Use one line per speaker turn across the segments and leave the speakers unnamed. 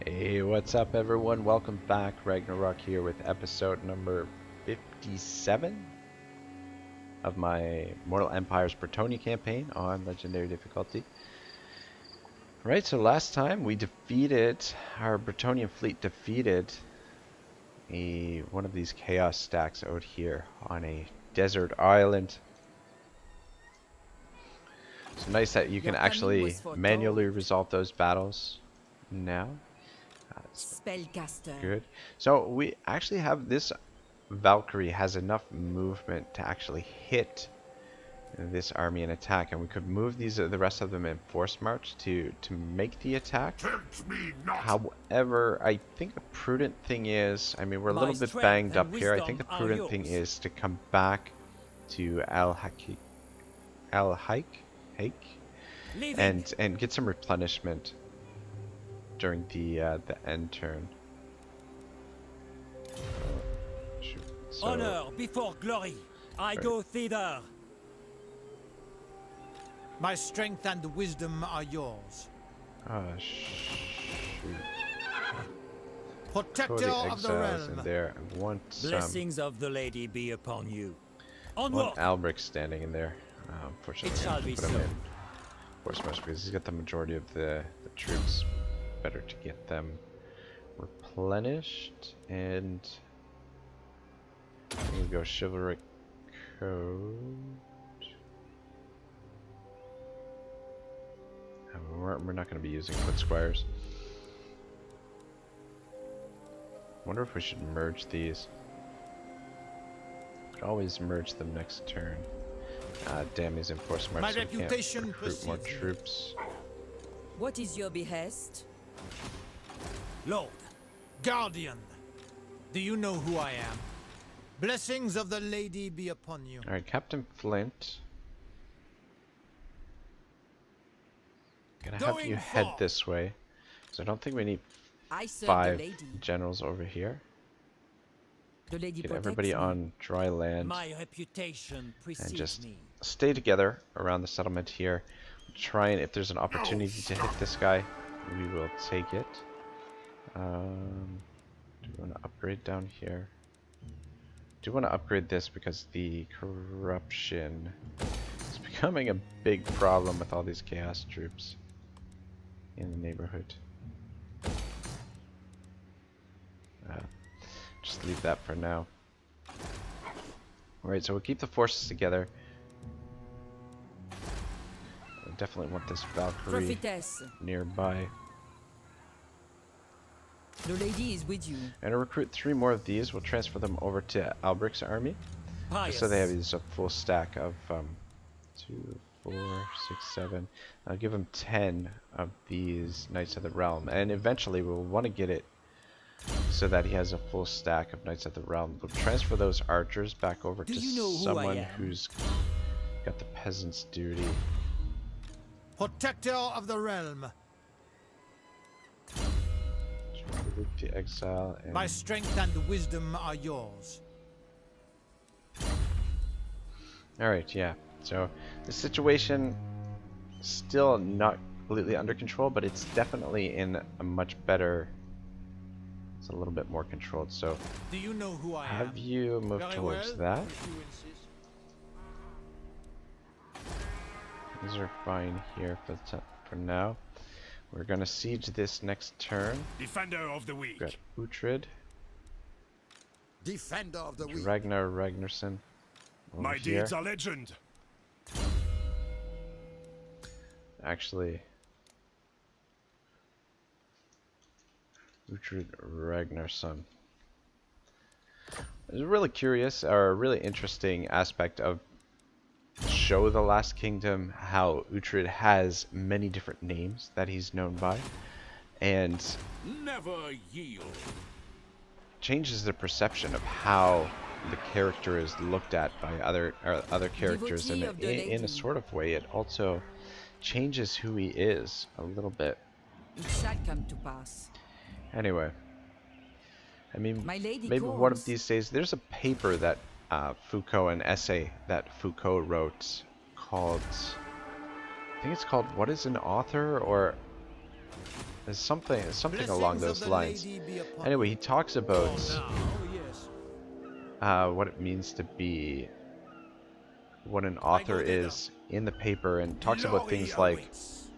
Hey, what's up everyone? Welcome back. Ragnarok here with episode number 57 of my Mortal Empires Bretonnia campaign on Legendary difficulty. Right, so last time we defeated, our Bretonian fleet defeated one of these chaos stacks out here on a desert island. It's nice that you can actually manually resolve those battles now.
Spellcaster.
Good. So we actually have this Valkyrie has enough movement to actually hit this army and attack, and we could move the rest of them in force march to make the attack. However, I think the prudent thing is, I mean, we're a little bit banged up here. I think the prudent thing is to come back to Al-Haik and get some replenishment during the end turn. Shoot. So,
honor before glory. I go thither.
My strength and wisdom are yours.
shoot.
Protector of the realm.
In there. I want
Blessings of the lady be upon you.
one
Onward.
Albric standing in there. Unfortunately,
It shall
I have to
be
put him
so.
in force march because he's got the majority of the troops. Better to get them replenished, and here we go. Chivalric code. We're not going to be using foot squires. Wonder if we should merge these. Could always merge them next turn. Damn, he's in force march,
My
so we can't
reputation
recruit more
precedes me.
troops.
What is your behest?
Lord, Guardian, do you know who I am? Blessings of the lady be upon you.
Alright, Captain Flint. Gonna have you head
forth.
this way. So I don't think we need
I serve
5
the lady.
generals over here.
The lady
Get
protects
everybody
me.
on dry land
My reputation precedes
and just
me.
stay together around the settlement here. Try and if there's an opportunity to hit this guy, we will take it. Do we want to upgrade down here? Do want to upgrade this because the corruption is becoming a big problem with all these chaos troops in the neighborhood. Just leave that for now. Alright, so we'll keep the forces together. I definitely want this Valkyrie
Prophetess.
nearby.
The lady is with you.
And to recruit 3 more of these, we'll transfer them over to Albric's army.
Pious.
So they have these a full stack of 2, 4, 6, 7. I'll give them 10 of these Knights of the Realm, and eventually we'll want to get it so that he has a full stack of Knights of the Realm. We'll transfer those archers back over
Do
to
you know who I
someone
am?
who's got the peasant's duty.
Protector of the realm.
Remove the exile and
My strength and wisdom are yours.
Alright, yeah. So the situation still not completely under control, but it's definitely in a much better, it's a little bit more controlled. So
Do you know who I am?
have you moved
Very
towards
well,
that?
if you insist.
These are fine here for now. We're gonna siege this next turn.
Defender of the weak.
We've got Uhtred,
Defender of the weak.
Ragnar Ragnarsson over
My
here.
deeds are legend.
Actually, Uhtred Ragnarsson. It's really curious, or a really interesting aspect of the show The Last Kingdom, how Uhtred has many different names that he's known by, and
Never yield.
changes the perception of how the character is looked at by other characters, and
Devotee of the
in a
lady.
sort of way it also changes who he is a little bit.
It shall come to pass.
Anyway, I mean,
My lady
maybe one of
calls.
these days, there's a paper that Foucault, an essay that Foucault wrote called, I think it's called What is an Author, or There's something along
Blessings
those
of the
lines.
lady be upon
Anyway,
you.
he talks about
Oh, yes.
what it means to be what an
I
author
go thither.
is in the paper, and talks about
Glory
things like
awaits.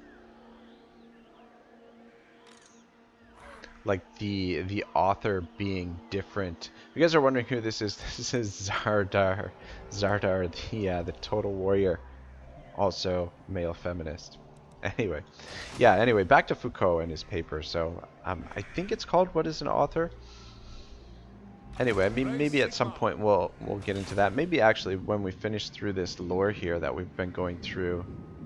the author being different. If you guys are wondering who this is, this is Zardar, the Total Warrior, also male feminist. Anyway, yeah. Anyway, back to Foucault and his paper. So I think it's called "What is an Author?" Anyway, I mean, maybe at some point we'll get into that. Maybe actually when we finish through this lore here that we've been going through,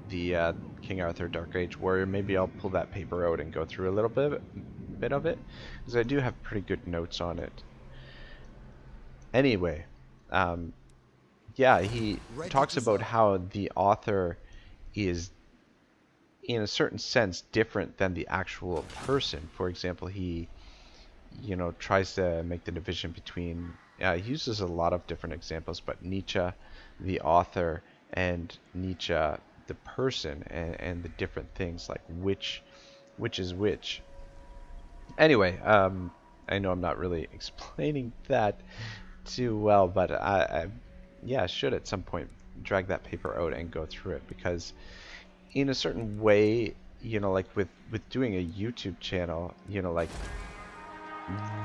the King Arthur Dark Age Warrior, maybe I'll pull that paper out and go through a little bit of it, because I do have pretty good notes on it. Anyway, yeah, he talks about how the author is, in a certain sense, different than the actual person. For example, he tries to make the division between, he uses a lot of different examples, but Nietzsche, the author, and Nietzsche, the person, and the different things, like which is which. Anyway, I know I'm not really explaining that too well, but I should at some point drag that paper out and go through it, because in a certain way, like with doing a YouTube channel, like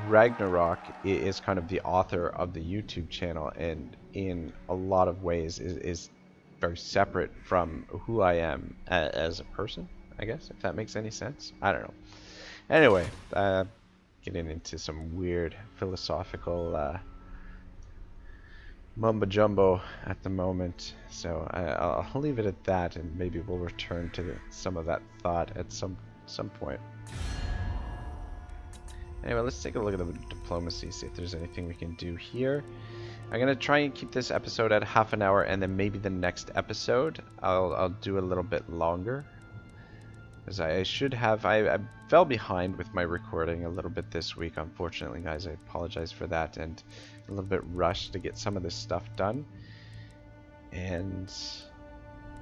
Ragnarok is kind of the author of the YouTube channel, and in a lot of ways is very separate from who I am as a person, I guess, if that makes any sense. I don't know. Anyway, getting into some weird philosophical mumbo jumbo at the moment, so I'll leave it at that, and maybe we'll return to some of that thought at some point. Anyway, let's take a look at the diplomacy, see if there's anything we can do here. I'm gonna try and keep this episode at half an hour, and then maybe the next episode I'll do a little bit longer, as I should have. I fell behind with my recording a little bit this week, unfortunately, guys. I apologize for that, and a little bit rushed to get some of this stuff done. And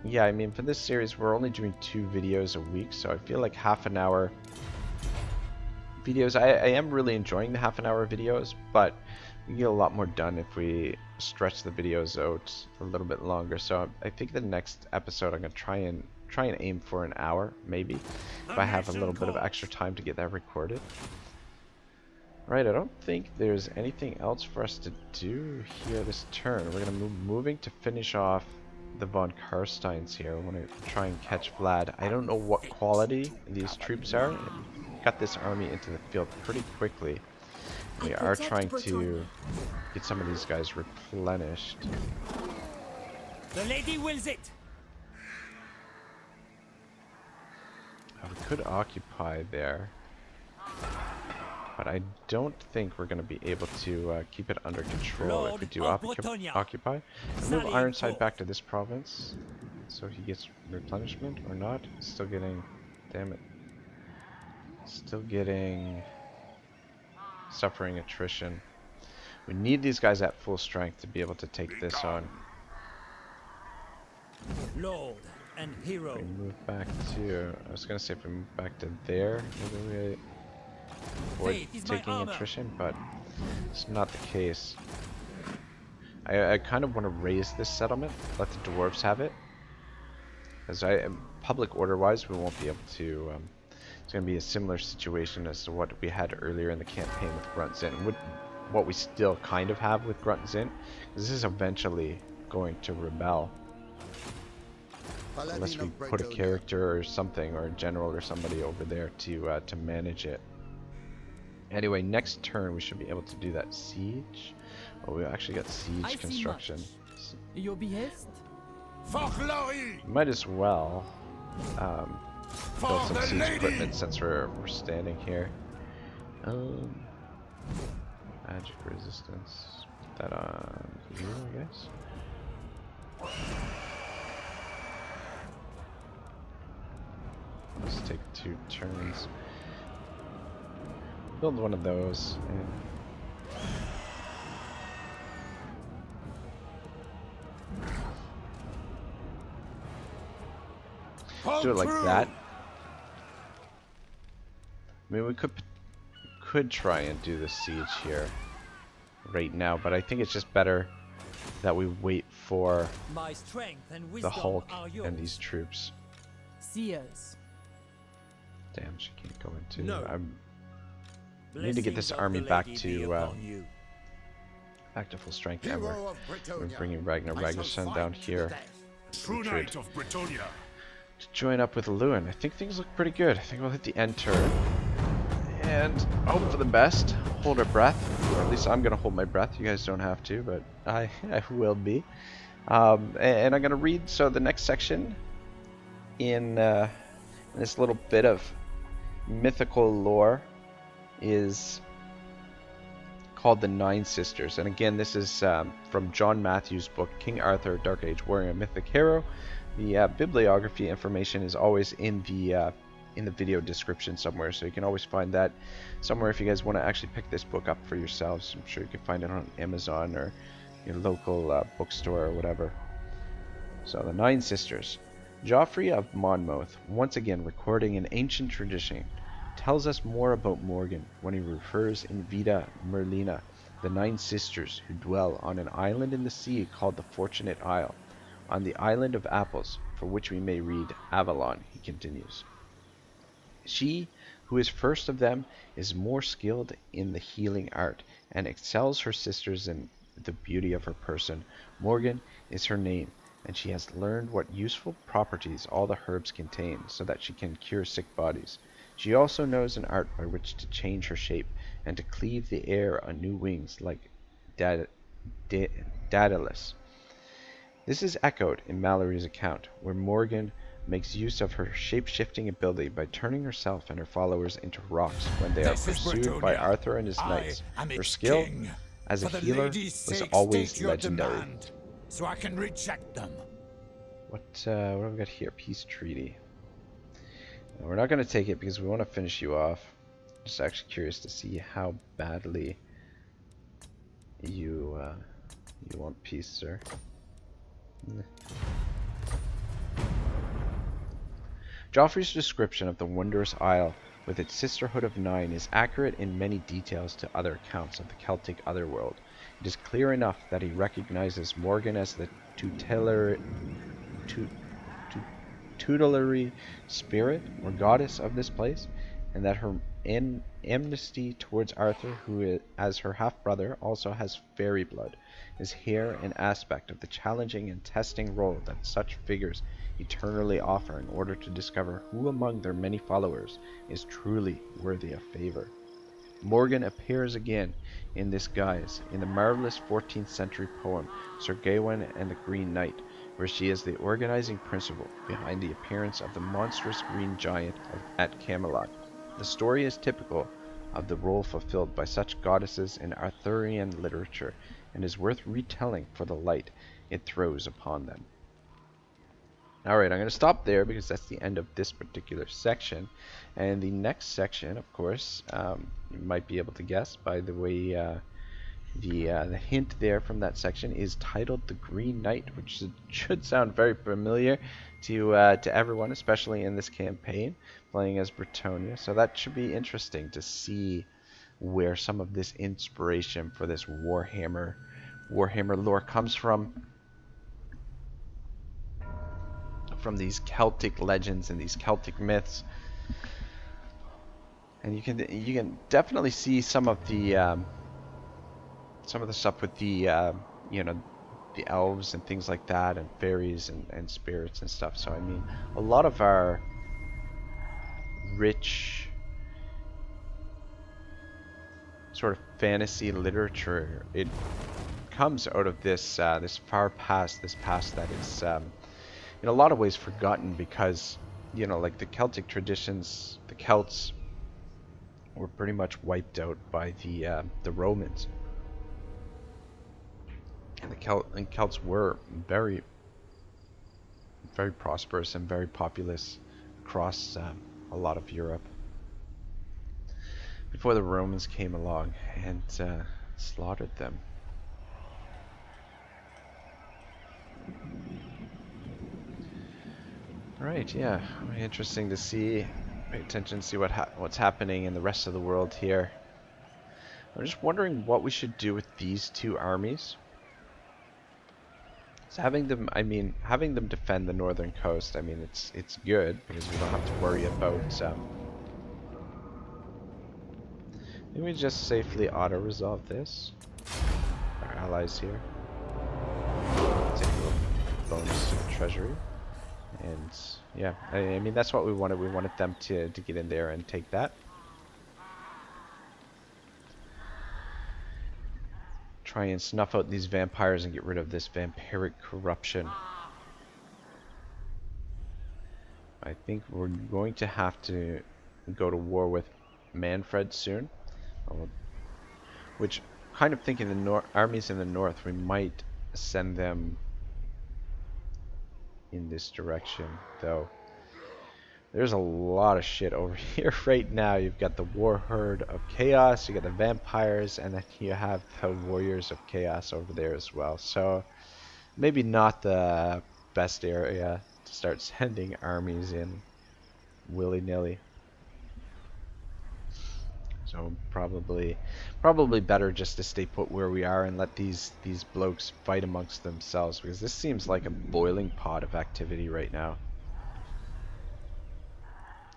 yeah, I mean, for this series we're only doing 2 videos a week, so I feel like half an hour videos, I am really enjoying the half an hour videos, but we get a lot more done if we stretch the videos out a little bit longer. So I think the next episode I'm gonna try and aim for an hour, maybe, if I have a little bit of extra time to get that recorded. Right, I don't think there's anything else for us to do here this turn. We're gonna moving to finish off the von Karsteins here. I want to try and catch Vlad. I don't know what quality these troops are. Got this army into the field pretty quickly. We are trying to get some of these guys replenished.
The lady wills it.
We could occupy there, but I don't think we're going to be able to keep it under control if we do occupy. Move Ironside back to this province, so he gets replenishment or not. Still getting, damn it. Still getting suffering attrition. We need these guys at full strength to be able to take this on.
Lord and hero.
If we move back to, I was gonna say if we move back to there, maybe we avoid taking attrition, but it's not the case. I kind of want to raise this settlement, let the dwarves have it, as public order wise we won't be able to. It's going to be a similar situation as to what we had earlier in the campaign with Grunt Zin, and what we still kind of have with Grunt Zin, because this is eventually going to rebel. Unless we put a character or something, or a general or somebody over there to manage it. Anyway, next turn we should be able to do that siege. Oh, we actually got siege construction.
Your behest?
For glory!
Might as well build some siege equipment since we're standing here. Magic resistance. Put that on here, I guess. Let's take 2 turns. Build one of those. Do it like that. I mean, we could try and do the siege here right now, but I think it's just better that we wait for
My strength and
the
wisdom
Hulk
are yours.
and these troops.
Seers.
Damn, she can't go into.
No.
I need to get this
Blessings of
army
the
back
lady
to
be upon you.
full strength, and we're
Hero of Bretonnia,
bringing Ragnar
I shall
Ragnarsson
fight
down
to the
here
death.
True
Retreat.
knight of Bretonnia.
to join up with Louen. I think things look pretty good. I think we'll hit the end turn and hope for the best. Hold our breath, or at least I'm gonna hold my breath. You guys don't have to, but I will be. And I'm gonna read. So the next section in this little bit of mythical lore is called the Nine Sisters, and again, this is from John Mathews' book King Arthur, Dark Age Warrior, Mythic Hero. The bibliography information is always in the video description somewhere, so you can always find that somewhere if you guys want to actually pick this book up for yourselves. I'm sure you can find it on Amazon or your local bookstore or whatever. So the Nine Sisters. Geoffrey of Monmouth, once again recording an ancient tradition, tells us more about Morgan when he refers in Vita Merlina, the Nine Sisters who dwell on an island in the sea called the Fortunate Isle, on the Island of Apples, for which we may read Avalon, he continues. She who is first of them is more skilled in the healing art, and excels her sisters in the beauty of her person. Morgan is her name, and she has learned what useful properties all the herbs contain, so that she can cure sick bodies. She also knows an art by which to change her shape, and to cleave the air on new wings like Daedalus. This is echoed in Mallory's account, where Morgan makes use of her shape-shifting ability by turning herself and her followers into rocks when they
This
are
is
pursued by
Bretonnia.
Arthur and his
I
knights.
am
Her
its
skill
king.
as a
For the
healer
lady's
was
sake,
always
state your
legendary.
demand, so I can reject them.
What have we got here? Peace treaty. No, we're not going to take it because we want to finish you off. Just actually curious to see how badly you want peace, sir. Joffrey's description of the wondrous isle with its sisterhood of nine is accurate in many details to other accounts of the Celtic otherworld. It is clear enough that he recognizes Morgan as the tutelary spirit or goddess of this place, and that her enmity towards Arthur, who as her half-brother also has fairy blood, is here an aspect of the challenging and testing role that such figures eternally offer in order to discover who among their many followers is truly worthy of favor. Morgan appears again in this guise in the marvelous 14th century poem Sir Gawain and the Green Knight, where she is the organizing principle behind the appearance of the monstrous green giant at Camelot. The story is typical of the role fulfilled by such goddesses in Arthurian literature, and is worth retelling for the light it throws upon them. Alright, I'm going to stop there because that's the end of this particular section. And the next section, of course, you might be able to guess by the way the hint there from that section is titled The Green Knight, which should sound very familiar to everyone, especially in this campaign, playing as Bretonnia. So that should be interesting to see where some of this inspiration for this Warhammer lore comes from these Celtic legends and these Celtic myths. And you can definitely see some of the stuff with the the elves and things like that, and fairies and spirits and stuff. So I mean, a lot of our rich sort of fantasy literature, it comes out of this this far past, this past that is in a lot of ways forgotten, because like the Celtic traditions, the Celts were pretty much wiped out by the Romans. And the Celts were very, very prosperous and very populous across a lot of Europe before the Romans came along and slaughtered them. Right, yeah, interesting to see Pay attention, see what's happening in the rest of the world here. I'm just wondering what we should do with these two armies. So having them, having them defend the northern coast, it's good because we don't have to worry about. Can we just safely auto-resolve this? Our allies here. Take a little bonus to the treasury. And yeah, I mean that's what we wanted. We wanted them to get in there and take that. Try and snuff out these vampires and get rid of this vampiric corruption. I think we're going to have to go to war with Manfred soon. Which, kind of thinking the armies in the north, we might send them in this direction, though. There's a lot of shit over here right now. You've got the war herd of chaos, you got the vampires, and then you have the warriors of chaos over there as well. So maybe not the best area to start sending armies in willy-nilly. So probably better just to stay put where we are and let these blokes fight amongst themselves, because this seems like a boiling pot of activity right now.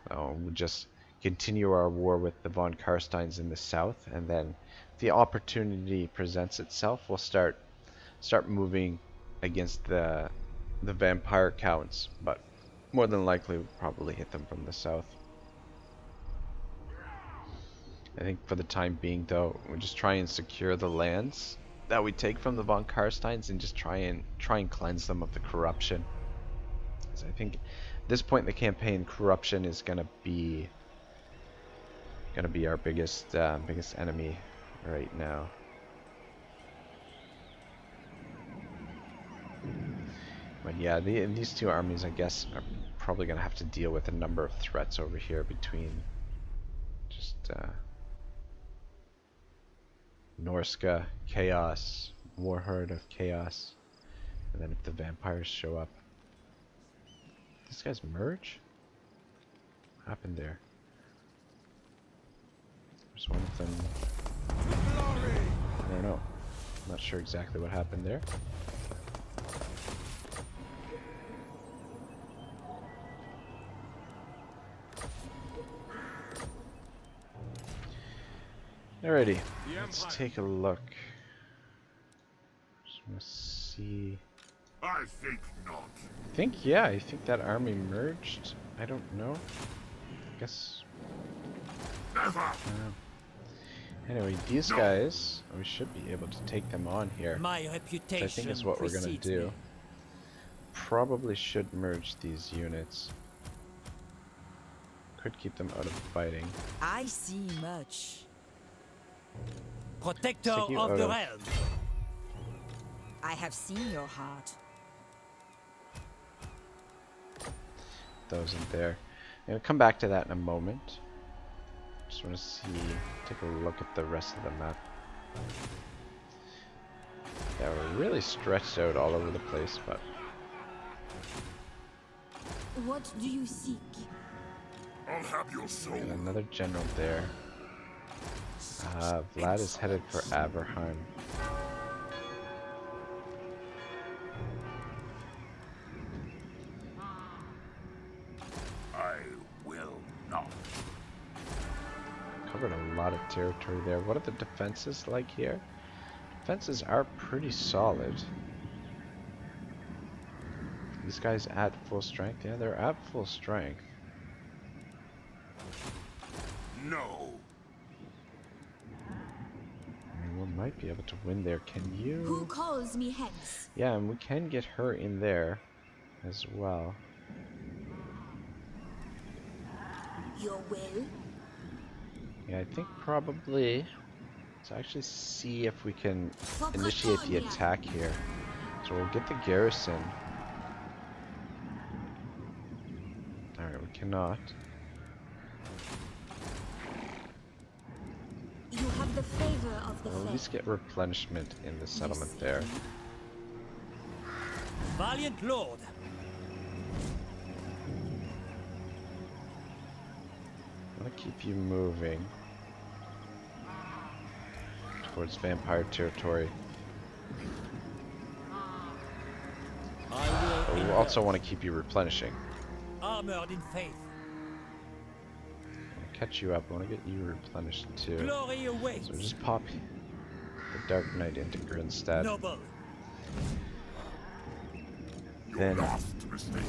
We'll just continue our war with the von Karsteins in the south, and then if the opportunity presents itself, we'll start moving against the vampire counts, but more than likely we'll probably hit them from the south. I think for the time being, though, we'll just try and secure the lands that we take from the von Karsteins and just try and cleanse them of the corruption. So I think at this point in the campaign, corruption is gonna be our biggest enemy right now. But yeah, these two armies, I guess, are probably gonna have to deal with a number of threats over here between just Norska, Chaos, Warherd of Chaos, and then if the vampires show up. These guys merge? What happened there? There's one of them. I don't know. I'm not sure exactly what happened there. Alrighty, let's take a look. Just want to see.
I think not.
I think that army merged. I don't know. I guess.
Never.
Anyway, these guys, we should be able to take them on here.
My reputation
I think is what we're gonna
precedes
do.
me.
Probably should merge these units. Could keep them out of fighting.
I see much.
Protector
Take you
of
out
the
of-
realm.
I have seen your heart.
Those in there. I'm gonna come back to that in a moment. Just want to take a look at the rest of the map. Yeah, we're really stretched out all over the place, but
What do you seek?
I'll have your soul.
got another general there. Vlad is headed for Aberheim.
I will not.
Covered a lot of territory there. What are the defenses like here? Defenses are pretty solid. These guys at full strength? Yeah, they're at full strength.
No.
We might be able to win there. Can
Who
you?
calls me hence?
Yeah, and we can get her in there as well.
Your will?
Yeah, I think probably. Let's actually see if we can
For
initiate the
Bretonnia.
attack here. So we'll get the garrison. Alright, we cannot.
You have the favor of the
We'll at
fair.
least get replenishment in the settlement there.
Valiant lord.
want to keep you moving towards vampire territory.
I
But
will
we also want to keep you replenishing.
armored in faith.
Catch you up. I want to get you replenished too.
Glory awaits.
So just pop the Dark Knight into Grinstead.
Noble.
Then
Last mistake.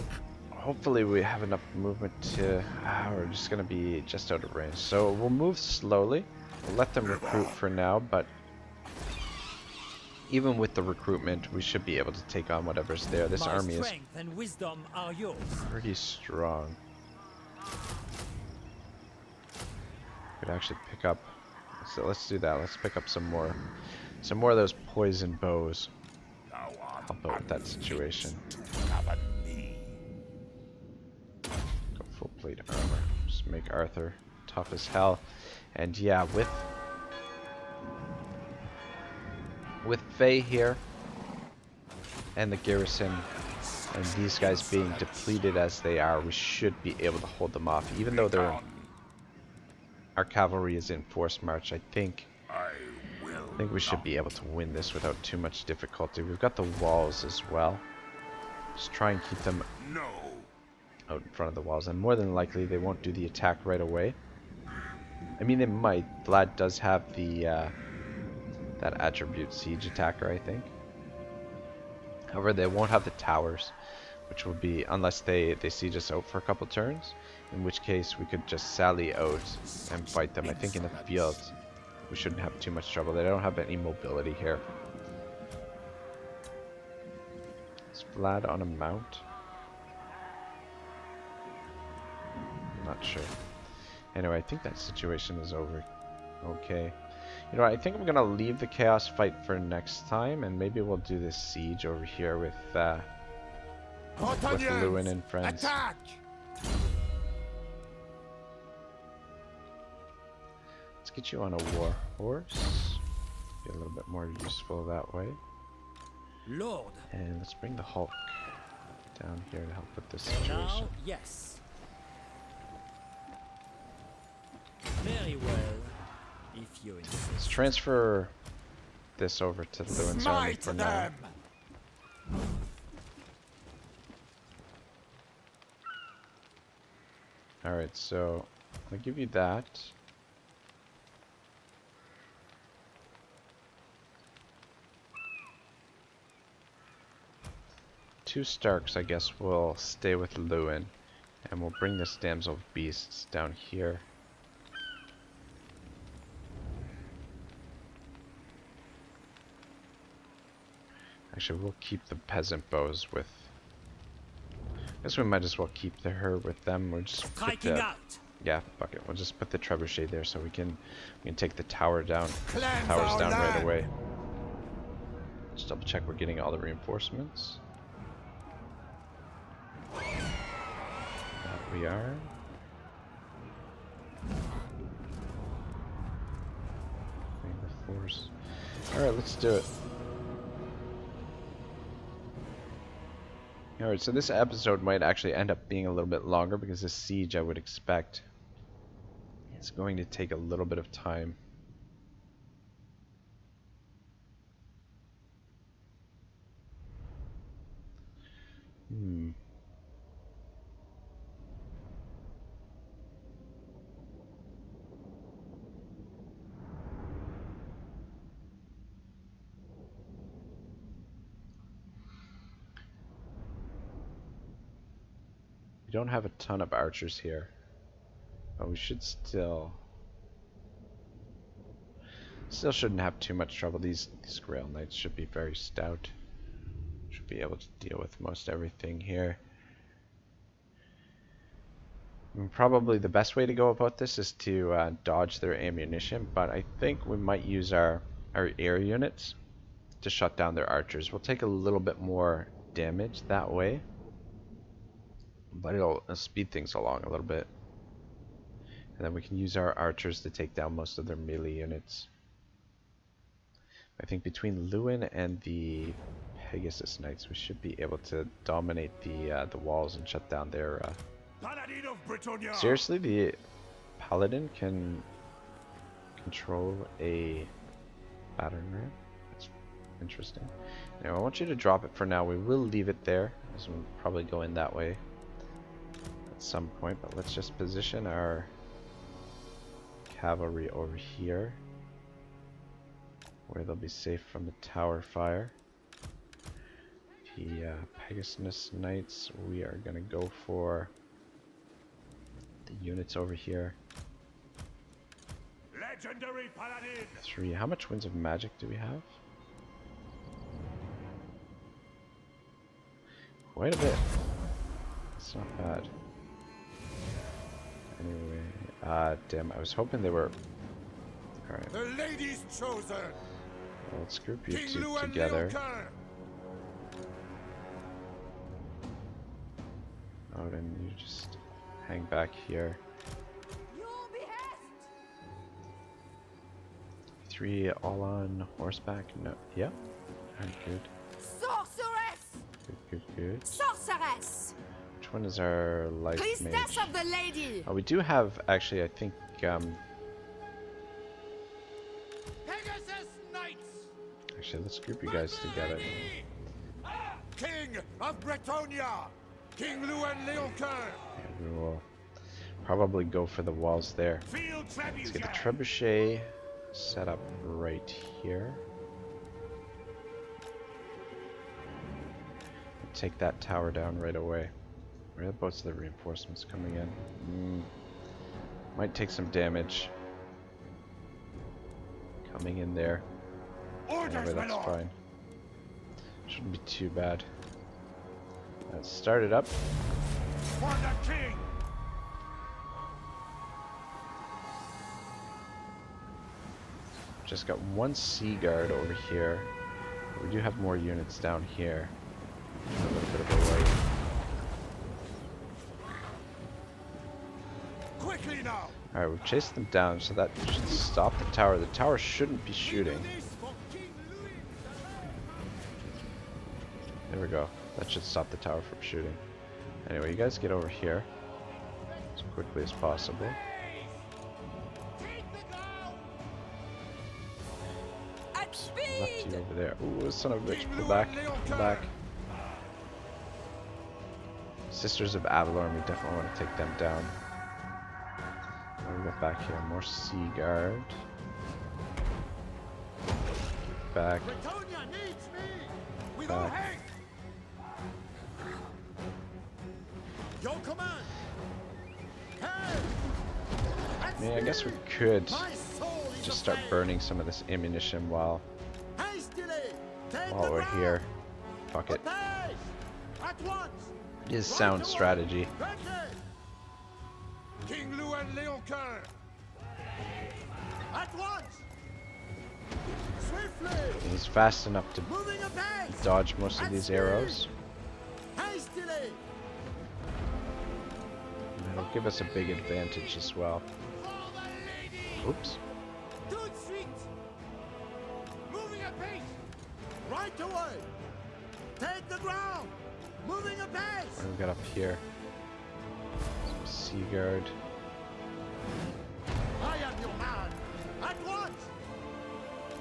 hopefully we have enough movement to... we're just going to be just out of range. So we'll move slowly. We'll let them recruit for now, but even with the recruitment, we should be able to take on whatever's there. This
My
army is
strength and wisdom are yours.
pretty strong. Could actually pick up. So let's do that. Let's pick up some more of those poison bows.
Thou art
Help out with that situation.
to govern me.
Go full plate armor. Just make Arthur tough as hell. And yeah, with Faye here and the garrison and these guys being depleted as they are, we should be able to hold them off. Even though our cavalry is in forced march, I think we should be able to win this without too much difficulty. We've got the walls as well. Just try and keep them out in front of the walls, and more than likely they won't do the attack right away. I mean, they might. Vlad does have the that attribute siege attacker, I think. However, they won't have the towers, which will be unless they siege us out for a couple turns, in which case we could just sally out and fight them. I think in the field we shouldn't have too much trouble. They don't have any mobility here. Is Vlad on a mount? I'm not sure. Anyway, I think that situation is over. Okay. You know what, I think I'm gonna leave the chaos fight for next time, and maybe we'll do this siege over here with Louen and friends.
Attack!
Let's get you on a war horse. Be a little bit more useful that way.
Lord.
And let's bring the Hulk down here to help with this
Now,
situation.
yes. Very well, if you
Let's
insist.
transfer this over to Louen's army for now. Alright, so I'll give you that. Two Starks, I guess, will stay with Louen, and we'll bring this Damsel of Beasts down here. Actually, we'll keep the peasant bows with... I guess we might as well keep her with them. We'll just put
Striking
the...
out.
Yeah, fuck it. We'll just put the trebuchet there so we can take the tower down.
Cleanse
Towers
our
down right
land.
away. Just double check we're getting all the reinforcements. That we are. The force. Alright, let's do it. Alright, so this episode might actually end up being a little bit longer because this siege, I would expect, is going to take a little bit of time. We don't have a ton of archers here, but we should still shouldn't have too much trouble. These Grail Knights should be very stout. Should be able to deal with most everything here. And probably the best way to go about this is to dodge their ammunition, but I think we might use our air units to shut down their archers. We'll take a little bit more damage that way, but it'll speed things along a little bit. And then we can use our archers to take down most of their melee units. I think between Louen and the Pegasus Knights, we should be able to dominate the walls and shut down their...
Paladin of Bretonnia.
Seriously, the paladin can control a battering ram. That's interesting. Now I want you to drop it for now. We will leave it there, as we'll probably go in that way at some point, but let's just position our cavalry over here where they'll be safe from the tower fire. The Pegasus Knights, we are going to go for the units over here.
Legendary paladin.
3. How much Winds of Magic do we have? Quite a bit. It's not bad. Anyway, damn, I was hoping they were... Alright.
The lady's chosen.
Well, let's group you
King
two
Louen
together.
Leoncoeur.
Oh, then you just hang back here.
Your behest!
3 all on horseback? No. Yep. Alright, good.
Sorceress!
Good, good, good.
Sorceress!
Which one is our life
Priestess
mage?
of the lady!
Oh, we do have, actually, I think,
Pegasus Knights!
actually, let's group you guys together.
King of Bretonnia. King Louen Leoncoeur.
And we will probably go for the walls there.
Field
Let's get the
trebuchet.
trebuchet set up right here. Take that tower down right away. Where are both of the reinforcements coming in? Might take some damage. Coming in there.
Orders,
Anyway,
my
that's
lord.
fine. Shouldn't be too bad. Let's start it up.
For the king.
Just got one sea guard over here. We do have more units down here. A little bit of a light.
Quickly now.
Alright, we've chased them down, so that should stop the tower. The tower shouldn't be shooting.
This for King Louis.
There we go. That should stop the tower from shooting. Anyway, you guys get over here as quickly as possible.
Take the ground.
At
Left
speed!
you over there. Ooh, son of a bitch.
King
Pull
Louen
back. Pull
Leoncoeur.
back. Sisters of Avalorn, we definitely want to take them down. What do we got back here? More Sea Guard. Back.
Bretonia needs me!
With
Back.
all haste.
Your command! Hey!
I mean, I guess we could
My soul is
just start
aflame.
burning some of this ammunition while
Hastily! Take
we're
the ground.
here. Fuck it.
Attack! At once!
It is
Right
sound
away.
strategy.
Quickly!
King Louen Leoncoeur.
At once! Swiftly!
He's fast enough to
Moving apace!
dodge most of
At
these
speed.
arrows.
Hastily!
And it'll give us a big advantage as well.
For the lady.
Oops.
Tout de suite! Moving apace! Right away! Take the ground! Moving apace!
What do we got up here? Some Sea Guard.
I am your man! At once!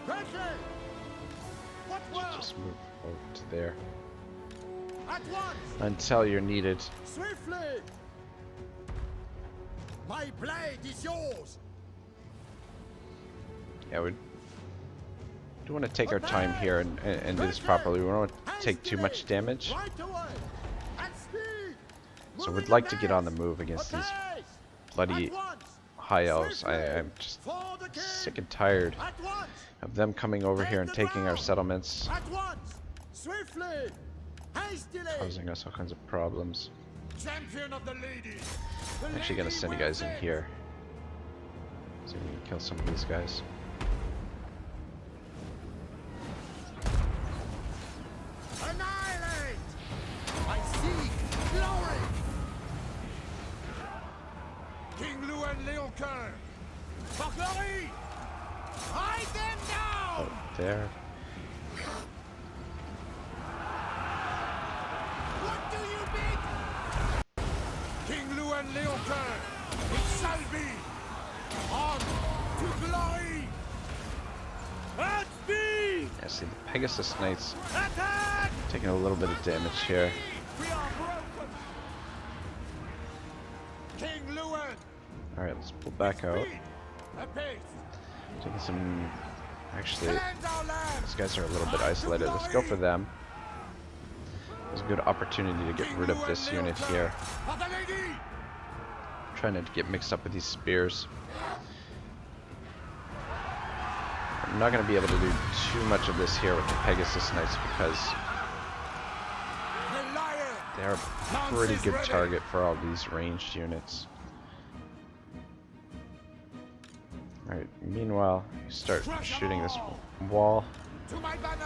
Quickly! What world?
Just move over to there
At once!
until you're needed.
Swiftly! My blade is yours!
Yeah, we do want to take our time here and do this properly. We don't want to take too much damage.
Right away! At speed!
So
Moving
we'd like to get
apace.
on the move against these
Apace!
bloody
At once!
high elves.
Swiftly!
I'm just
For the king!
sick and tired
At once!
of them coming over here and taking our settlements,
At once! Swiftly! Hastily!
causing us all kinds of problems.
Champion of the ladies. The
I'm actually gonna
lady
send you
will
guys in
live.
here. See if we can kill some of these guys.
Annihilate! I seek glory!
King Louen Leoncoeur. For glory.
Hide them
Oh,
down!
there.
What do you bid?
King Louen Leoncoeur. It shall be. On to glory!
At speed!
Yeah, see, the Pegasus Knights
Attack!
taking a little bit of damage here.
We are broken!
King Louen!
Alright, let's pull back out.
Speed! Apace!
Taking some... Actually,
Cleanse our land!
these guys are a little bit isolated. Let's go for them. There's a good opportunity to get
King
rid of
Louen
this unit
Leoncoeur!
here.
For the lady!
Trying to get mixed up with these spears. I'm not going to be able to do too much of this here with the Pegasus Knights because
The liar!
they're a pretty good target for all these ranged units. Alright, meanwhile, you start shooting this wall.
To my banner!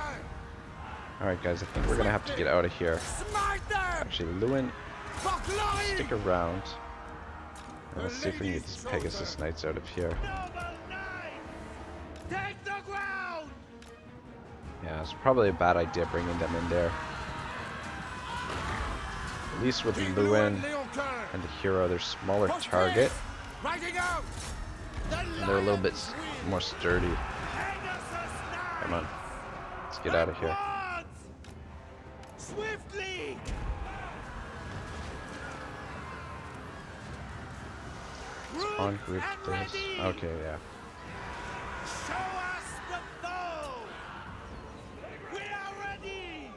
Alright guys, I think we're going to have to get out of here.
Smite them!
Actually, Louen,
For glory!
stick around. And let's see if we can get these Pegasus Knights out of here.
Noble knight! Take the ground!
Yeah, it's probably a bad idea bringing them in there. At least with
King
Louen
Leoncoeur!
and the hero, they're smaller
Post
target,
haste! Riding out! The
and they're a little bit more sturdy.
Pegasus knight!
Come on, let's get out of here.
At once! Swiftly!
On group this. Okay, yeah.
Show us the foe! We are ready!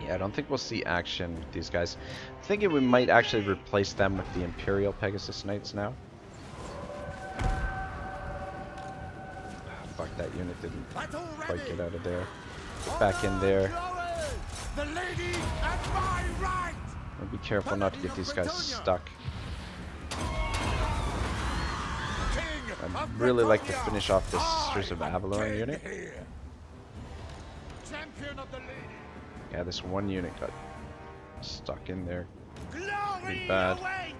Yeah, I don't think we'll see action with these guys. I'm thinking we might actually replace them with the Imperial Pegasus Knights now. Fuck, that unit didn't quite get out of there. Get back in there.
The lady at my right!
And be careful not to get these guys stuck. I'd really like to finish off this Sisters of Avalon unit.
Champion of the lady!
Yeah, this one unit got stuck in there.
Glory
Pretty bad.
awaits!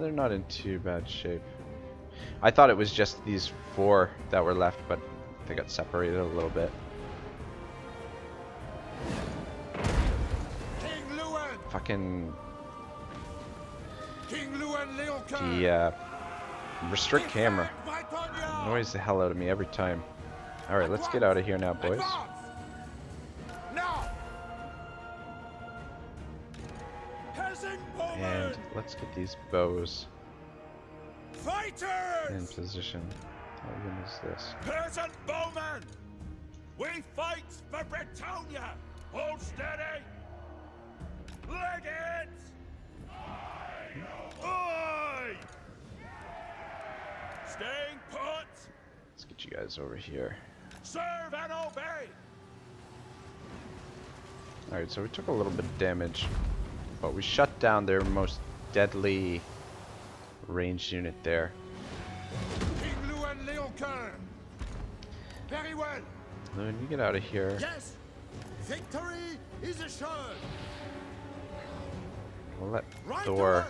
They're not in too bad shape. I thought it was just these 4 that were left, but they got separated a little bit.
King Louen!
Fucking
King Louen Leoncoeur!
the restrict camera
Bretonnia!
annoys the hell out of me every time. Alright, let's get out of here now, boys.
Advance! Now!
Peasant bowmen!
And let's get these bows in
Fighters!
position. How even is this?
Peasant bowmen! We fight for Bretonnia! Hold steady! Leg it! Aye! Staying put!
Let's get you guys over here.
Serve and obey!
Alright, so we took a little bit of damage, but we shut down their most deadly ranged unit there.
King Louen Leoncoeur! Very well!
Louen, you get out of here.
Yes! Victory is assured!
We'll let
Right
Thor
away!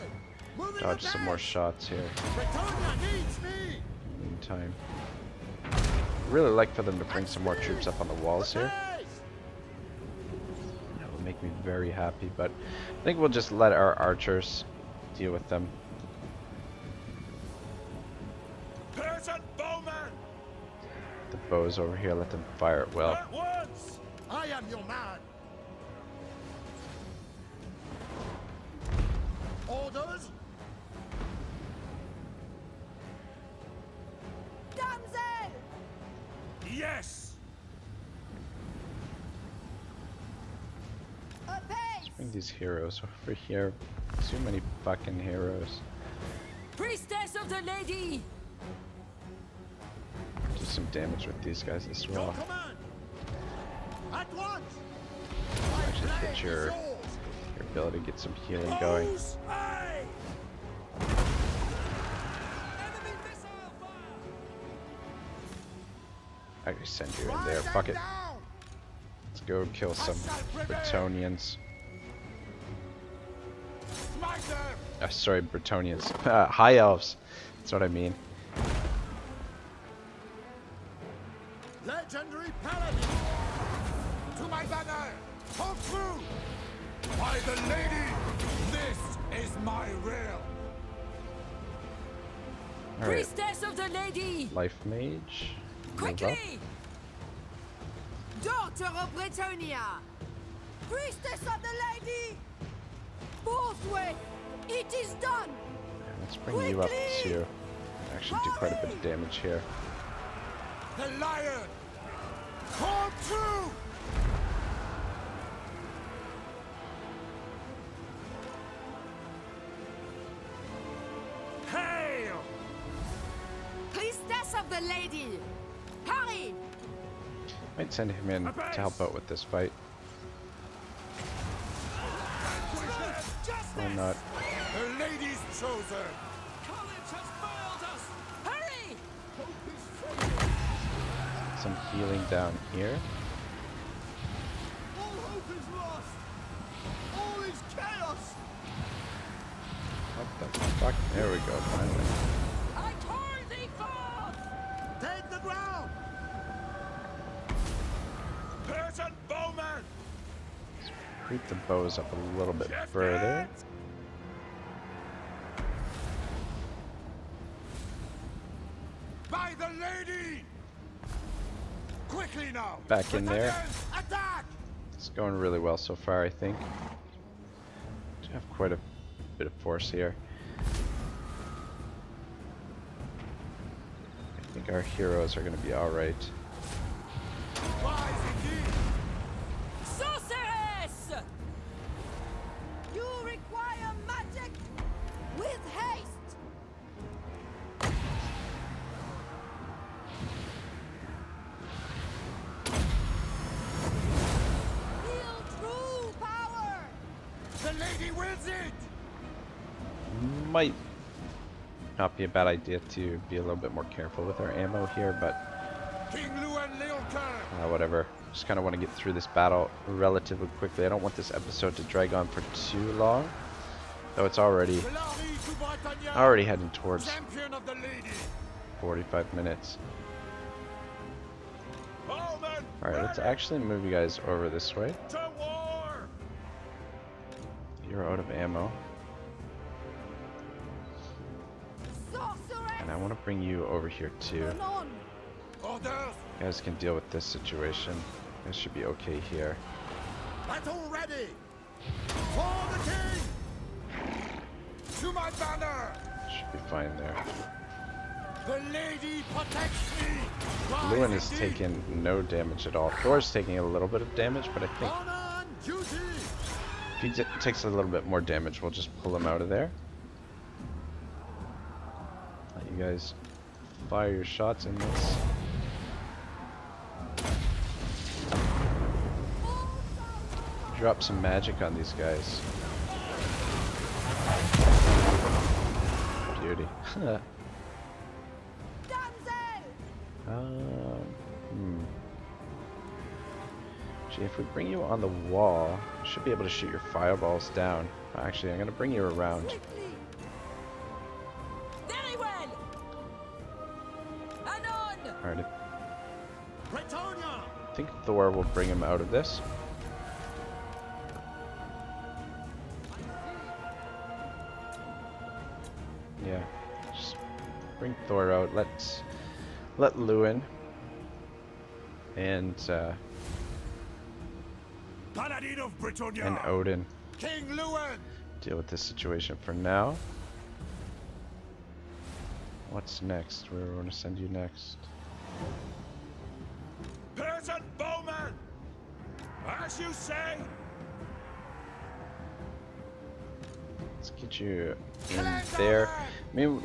Moving
dodge some more
advance!
shots here
Bretonnia needs me!
in the meantime. Really like for them to bring some more troops up on the walls here. That would make me very happy, but I think we'll just let our archers deal with them.
Peasant bowmen!
The bows over here, let them fire it well.
At once!
I am your man! Orders?
Damsel!
Yes!
Apace!
Bring these heroes over here. Too many fucking heroes.
Priestess of the Lady!
Do some damage with these guys as
Your
well.
command! At once!
Actually hit your ability to get some healing going.
Bows, aye!
I can send you in there. Fuck it. Let's go kill some Bretonians.
Smite them!
Sorry, Bretonians. High elves. That's what I mean.
Legendary paladin! To my banner! Hold through! By the lady! This is my realm!
All right,
Priestess of the Lady!
life mage. Move up.
Quickly!
Daughter of Bretonnia! Priestess of the Lady! Forthwith! It is done!
Let's bring you up to actually do quite a bit of damage here.
The lion! Call true! Hail!
Priestess of the Lady! Hurry!
Might send him in to help out with this fight. Why not?
The lady's chosen!
Hurry!
Some healing down here.
All hope is lost. All is chaos.
What the fuck? There we go, finally.
I tore thee forth!
Take the ground.
Persian bowman!
Creep the bows up a little bit further.
By the lady! Quickly now!
Back in there.
Bretonnians, attack!
It's going really well so far, I think. We have quite a bit of force here. I think our heroes are going to be alright.
Wise indeed!
Sorceress!
You require magic with haste! Feel true power!
The lady wills it!
Might not be a bad idea to be a little bit more careful with our ammo here, but
King Louen Leoncoeur!
whatever. Just kind of want to get through this battle relatively quickly. I don't want this episode to drag on for too long, though it's already
Glory to Bretonnia!
heading towards
Champion of the lady!
45 minutes.
Bowman!
Alright, let's
ready
actually move you guys over this way.
to war!
You're out of ammo.
Sorceress!
And I want to bring you over here too.
Turn on!
Orders!
You guys can deal with this situation. You guys should be okay here.
Battle ready. For the king.
To my banner!
Should be fine there.
The lady protects me! Wise
Louen is
indeed.
taking no damage at all. Thor's taking a little bit of damage, but I think
Honor and duty.
if he takes a little bit more damage, we'll just pull him out of there. Let you guys fire your shots in this. Drop some magic on these guys. Beauty.
Damsel!
Gee, if we bring you on the wall, you should be able to shoot your fireballs down. Actually, I'm going to bring you around.
Quickly!
Very well! Anon!
Alright,
Bretonnia.
I think Thor will bring him out of this. Yeah, just bring Thor out. Let Louen and
Paladin of Bretonnia!
and Odin
King Louen!
deal with this situation for now. What's next? Where we want to send you next?
Persian bowman! As you say!
Let's get you in there. I mean,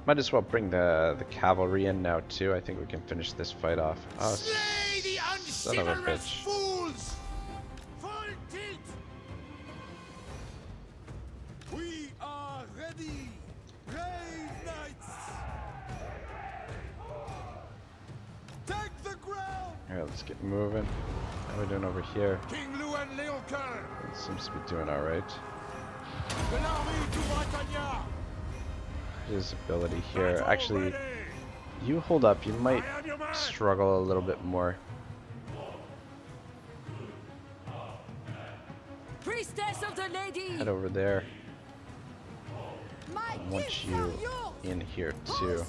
might as well bring the cavalry in now too. I think we can finish this fight off. Oh,
Slay the
son of a
unchivalrous
bitch.
fools. Full tilt. We are ready. Brave knights. Take the ground.
Alright, let's get moving. How are we doing over here?
King Louen Leoncoeur!
It seems to be doing alright.
Glory to Bretonnia!
His ability here.
Battle
Actually,
ready.
you hold up. You might
I am your man.
struggle a little bit more.
Priestess of the Lady!
Head over there.
My
Once
gifts
you
are yours!
in here too.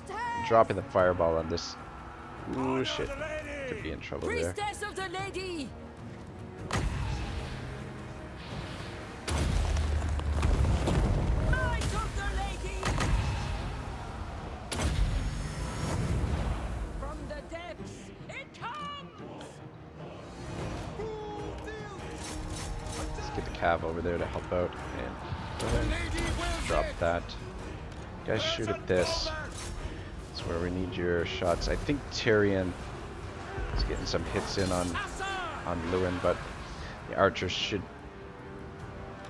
Dropping the fireball on this. Ooh, shit.
The lady!
Could be in trouble there.
Priestess of the lady! Eyes of the lady! From the depths, it comes!
Let's get the cav over there to help out and drop that. Guys, shoot at this. That's where we need your shots. I think Tyrion is getting some hits in on Louen, but the archers should.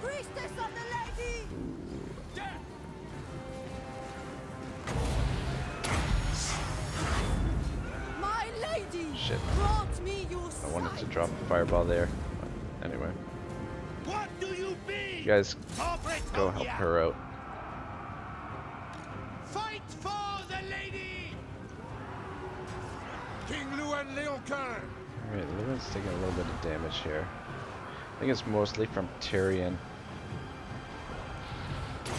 Priestess of the lady! My lady!
Shit.
Grant me your
I wanted to
sight.
drop the fireball there. But anyway,
What do you be?
you guys
For
go help
Bretonia!
her out.
Fight for the lady! King Louen Leoncoeur!
Alright, Lewin's taking a little bit of damage here. I think it's mostly from Tyrion.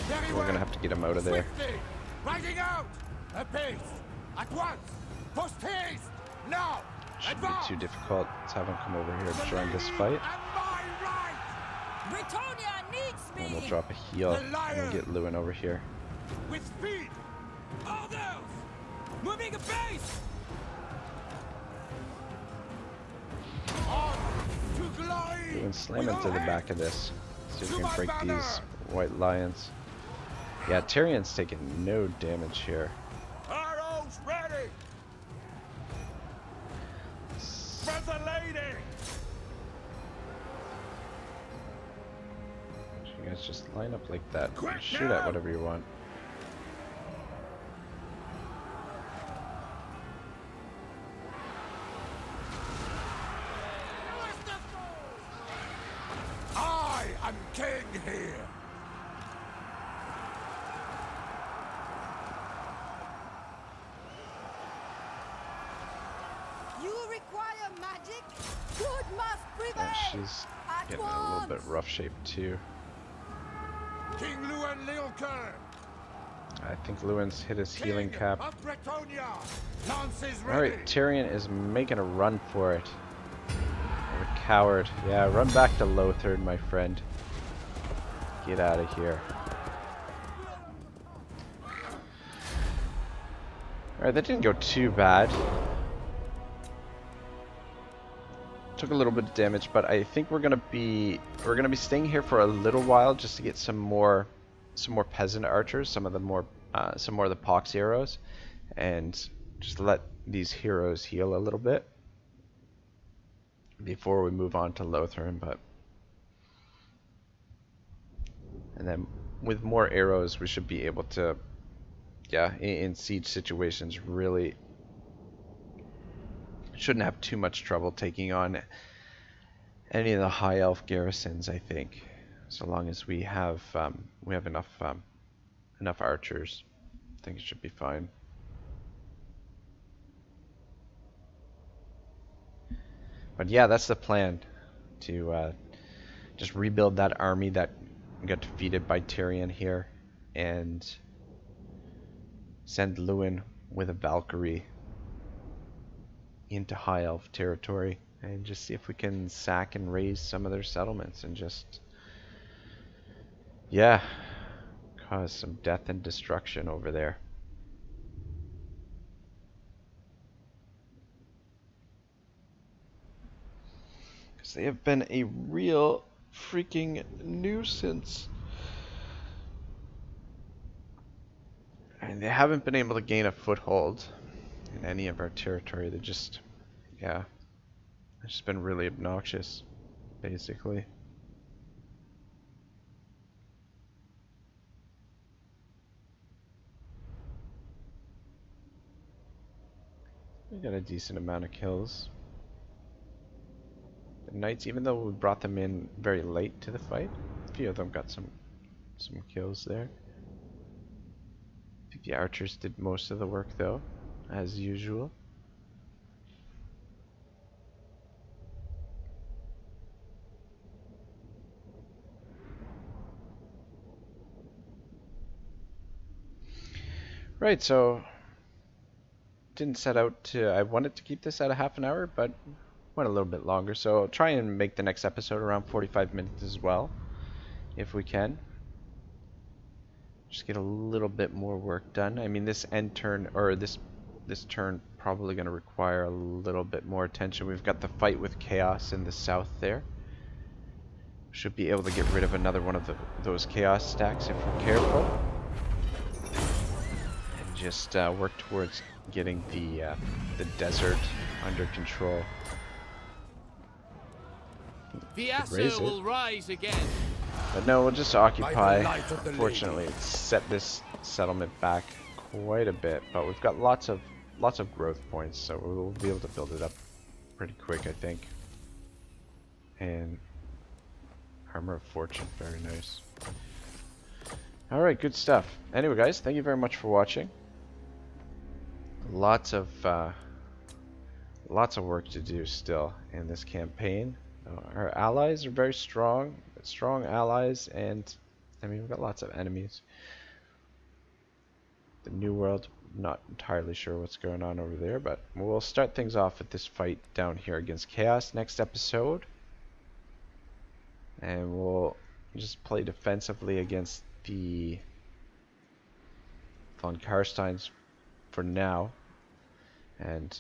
Very
We're
well.
gonna have to get him out of there.
Swiftly! Riding out! Apace! At once! Post haste! Now!
Shouldn't be
Advance!
too difficult. Let's have him come over here
The
and join this
lady
fight.
and my right!
Bretonia needs
And
me!
we'll drop a heal
The
and
lion!
we'll get Louen over here.
With speed!
Orders! Moving apace!
On to glory!
Louen, slam
With
into
all
the back
haste!
of this. See if
To
we can
my
break
banner!
these white lions. Yeah, Tyrion's taking no damage here.
Arrows ready! For the lady!
You guys just line up like that.
Quick
Shoot at
now!
whatever you want.
I am king here!
You require magic? Good must prevail!
Yeah, she's
At
getting in a little bit
once.
rough shape too.
King Louen Leoncoeur!
I think Lewin's hit his healing
King
cap.
of Bretonia! Lances ready!
Alright, Tyrion is making a run for it. What a coward. Yeah, run back to Lothern, my friend. Get out of here. Alright, that didn't go too bad. Took a little bit of damage, but I think we're gonna be staying here for a little while just to get some more peasant archers, some more of the pox heroes, and just let these heroes heal a little bit before we move on to Lothern. And then with more arrows, we should be able to, yeah, in siege situations, really shouldn't have too much trouble taking on any of the high elf garrisons, I think, so long as we have enough archers. I think it should be fine. But yeah, that's the plan, to just rebuild that army that got defeated by Tyrion here, and send Louen with a Valkyrie into High Elf territory, and just see if we can sack and raise some of their settlements, and just, yeah, cause some death and destruction over there. Because they have been a real freaking nuisance. And they haven't been able to gain a foothold in any of our territory. They just, yeah, it's just been really obnoxious, basically. We got a decent amount of kills. The knights, even though we brought them in very late to the fight, a few of them got some kills there. I think the archers did most of the work though, as usual. Right, so didn't set out to, I wanted to keep this at a half an hour, but went a little bit longer. So I'll try and make the next episode around 45 minutes as well, if we can. Just get a little bit more work done. I mean, this end turn, or this turn, probably going to require a little bit more attention. We've got the fight with Chaos in the south there. Should be able to get rid of another one of those Chaos stacks if we're careful. And just work towards getting the desert under control.
The
Raise
Asur will rise again.
But no, we'll just occupy.
light of the
Fortunately, it's set this settlement back quite a bit, but we've got lots of growth points, so we'll be able to build it up pretty quick, I think. And Armor of Fortune, very nice. All right, good stuff. Anyway, guys, thank you very much for watching. Lots of work to do still in this campaign. Our allies are very strong allies, and I mean, we've got lots of enemies. The New World, not entirely sure what's going on over there, but we'll start things off with this fight down here against Chaos next episode. And we'll just play defensively against the von Karsteins for now. And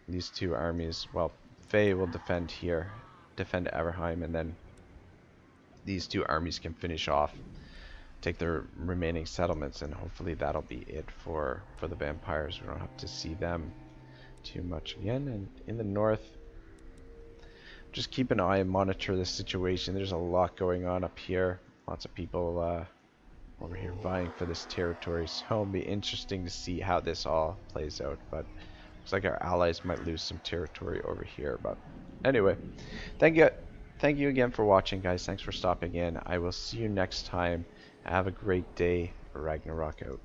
these two armies, well, Faye will defend here, defend Everheim, and then these two armies can finish off, take their remaining settlements, and hopefully that'll be it for the vampires. We don't have to see them too much again. And in the north, just keep an eye and monitor the situation. There's a lot going on up here. Lots of people over here vying for this territory, so it'll be interesting to see how this all plays out. But looks like our allies might lose some territory over here. But anyway, thank you again for watching, guys. Thanks for stopping in. I will see you next time. Have a great day. Ragnarok out.